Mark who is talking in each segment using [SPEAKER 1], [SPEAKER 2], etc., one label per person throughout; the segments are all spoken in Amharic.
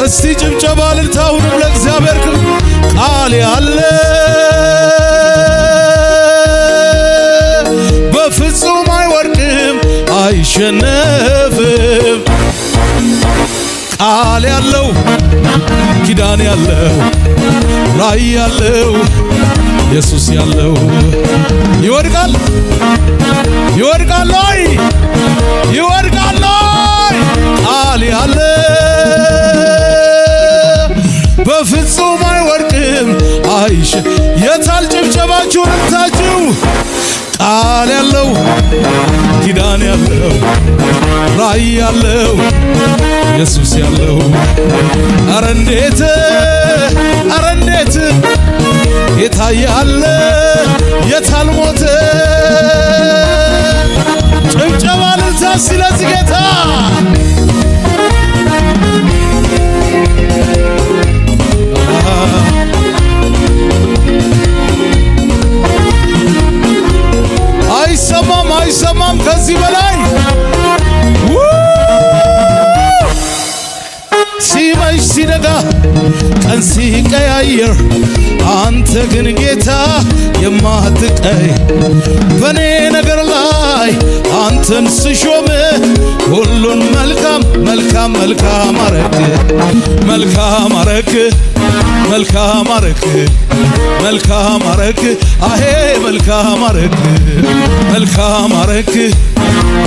[SPEAKER 1] እስቲ ጭብጨባ ልልታውንም ለእግዚአብሔር ክብር። ቃል ያለ በፍጹም አይወድቅም አይሸነፍም። ቃል ያለው ኪዳን ያለው ራእይ ያለው ኢየሱስ ያለው ይወድቃል ይወድቃል ወይ ይወድቃል ወይ? ቃል ያለ በፍጹም አይወድቅም አይሽ የታል ጭብጨባችሁ ልታችሁ? ቃል ያለው ኪዳን ያለው ራእይ ያለው ኢየሱስ ያለው አረ እንዴት የታያለ የታል ሞተ? ጭብጨባ ልልታ ስለዚህ ጌታ አይሰማም ከዚህ በላይ ሲመሽ ሲነጋ ቀን ሲቀያየር አንተ ግን ጌታ የማትቀይ በኔ ነገር ላይ አንተን ስሾም ሁሉን መልካም አረክ አሄ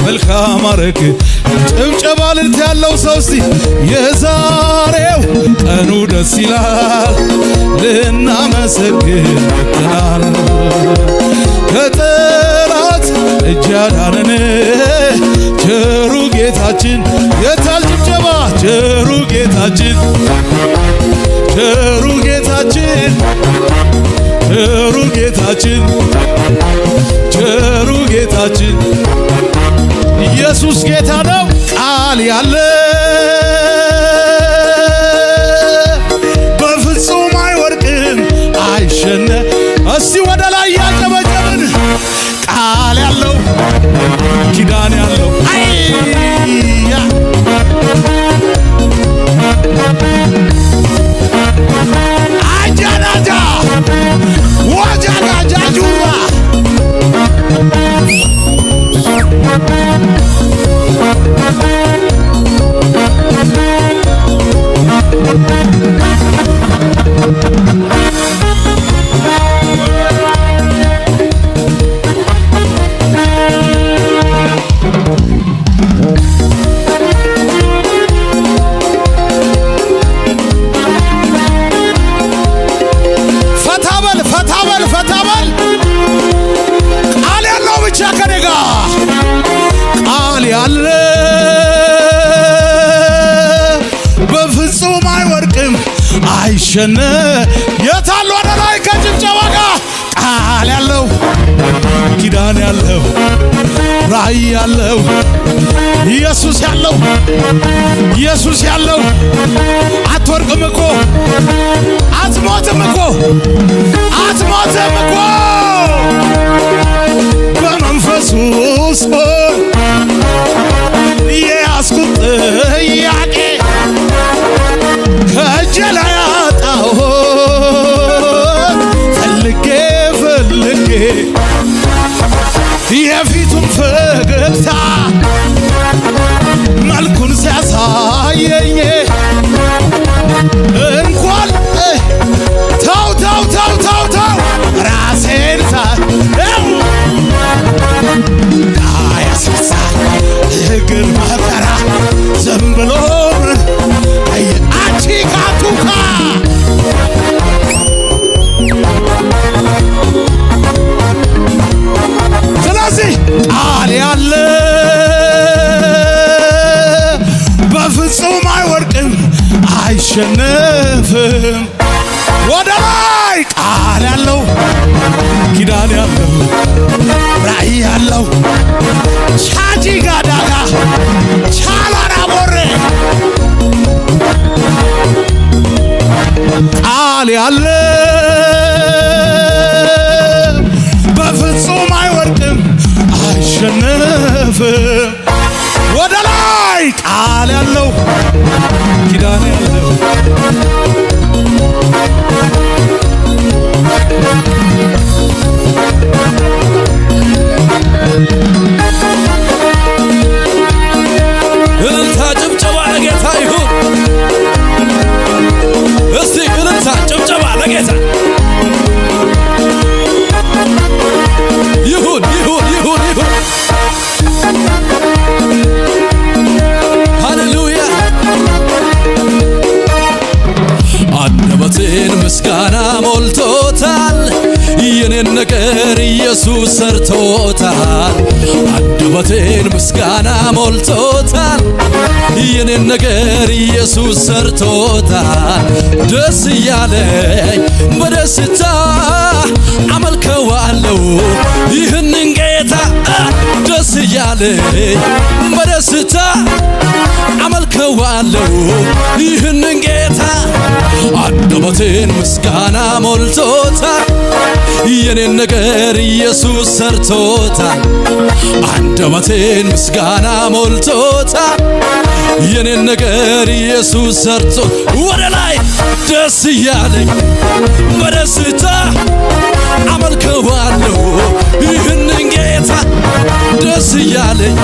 [SPEAKER 1] መልካም አረክ ጭብጨባ ልልት ያለው ሰው እስቲ የዛሬው ቀኑ ደስ ይላል ልናመሰግን መጥተናል። ከጠላት እጅ ያዳነን ቸሩ ጌታችን የታል ጭብጨባ? ቸሩ ጌታችን ኢየሱስ ጌታ ነው። ቃል ያለ በፍጹም አይወድቅም አይሸነፍ። እስቲ ወደ ላይ ያጨበጨብን ቃል ያለው ኪዳን ያለው አጃናጃ ወጃጋጃጁራ ፈታበል ቃል ያለው ብቻ ከኔጋ ቃል ያለ በፍጹም አይወድቅም አይሸነፍ። የታል ወደ ላይ ከጭብጨባ ጋር ቃል ያለው ኪዳን ያለው ራእይ ያለው ኢየሱስ ያለው አትወድቅም እኮ አትሞትም እኮ በመንፈሱ ስሆን የያዝኩት ጥያቄ ከእጄ ላይ አጣሁት ፈልጌ የፊቱን ፈገግታ መልኩን ሲያሳየኝ እንኳን ተው ራሴን ያስፈሳል እግር መከራ ዝም ብሎ አንቺ ካቱካ ስለዚህ ቃል ያለ በፍጹም አይወድቅም አይሸነፍም። ወደ ላይ ቃል ያለው ኪዳን ያለው ራእይ ያለው ቻጂ ጋዳጋ ቻላራ ቦሬ ቃል ያለ በፍጹም አይወድቅም አይሸነፍም። ወደ ላይ ቃል ያለው ኪዳን ያለው የኔን ነገር ኢየሱስ ሰርቶታል። አንደበቴን ምስጋና ሞልቶታል። የኔን ነገር ኢየሱስ ሰርቶታል። ደስ እያለኝ በደስታ አመልከዋለሁ ይህንን ጌታ። ደስ እያለኝ በደስታ አመልከዋለሁ ይህንን ጌታ። አንደበቴን ምስጋና ሞልቶታል። የኔን ነገር ኢየሱስ ሰርቶታል። አንደበቴን ምስጋና ሞልቶታል። የኔን ነገር ኢየሱስ ሰርቶ ወደ ላይ ደስ እያለኝ በደስታ አመልከዋለሁ ይህንን ጌታ። ደስ እያለኝ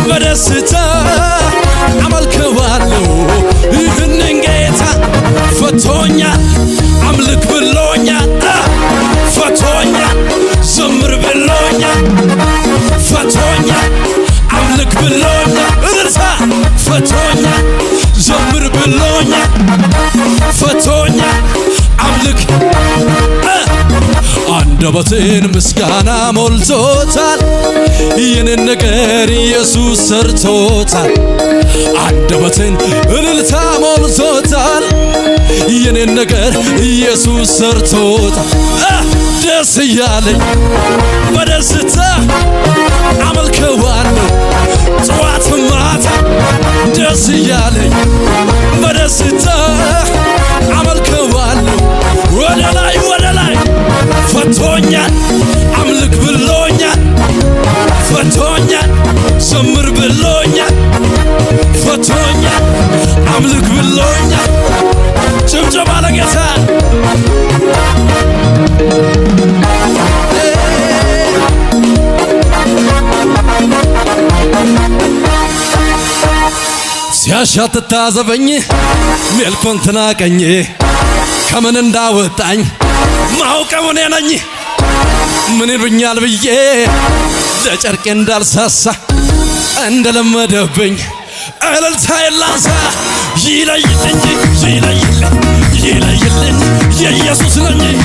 [SPEAKER 1] በደስታ አመልከዋለሁ ይህንን ጌታ። ፈቶኛል አምልክ ብሎኛል። ፈቶኛል ዘምር ብሎኛል። ፈቶኛል አምልክ ብሎኛል። እርሳ ፈቶኛል ዘምር ብሎኛል። ፈቶኛል አምልክ አንደበቴን ምስጋና ሞልቶታል። የኔን ነገር ኢየሱስ ሰርቶታል። አንደበቴን እልልታ ሞልቶታል። የኔን ነገር ኢየሱስ ሰርቶታል። ደስ እያለኝ በደስታ አመልከዋለሁ ጠዋት ማታ። ደስ እያለኝ በደስታ አመልከዋለሁ ወደ ላይ ወደ ላይ። ፈቶኛል አምልክ ብሎኛል። ፈቶኛል ዘምር ብሎኛል። ፈቶኛል አምልክ ብሎኛል። ጭብጨባ ለጌታ። ሲያሻት ታዘበኝ ሜልኮን ትናቀኝ። ከምን እንዳወጣኝ ማውቀው እኔ ነኝ። ምን ይሉኛል ብዬ ለጨርቄ እንዳልሳሳ እንደለመደብኝ እልልታ የላንሳ። ይለይልኝ ይለይልኝ ይለይልኝ የኢየሱስ ነኝ።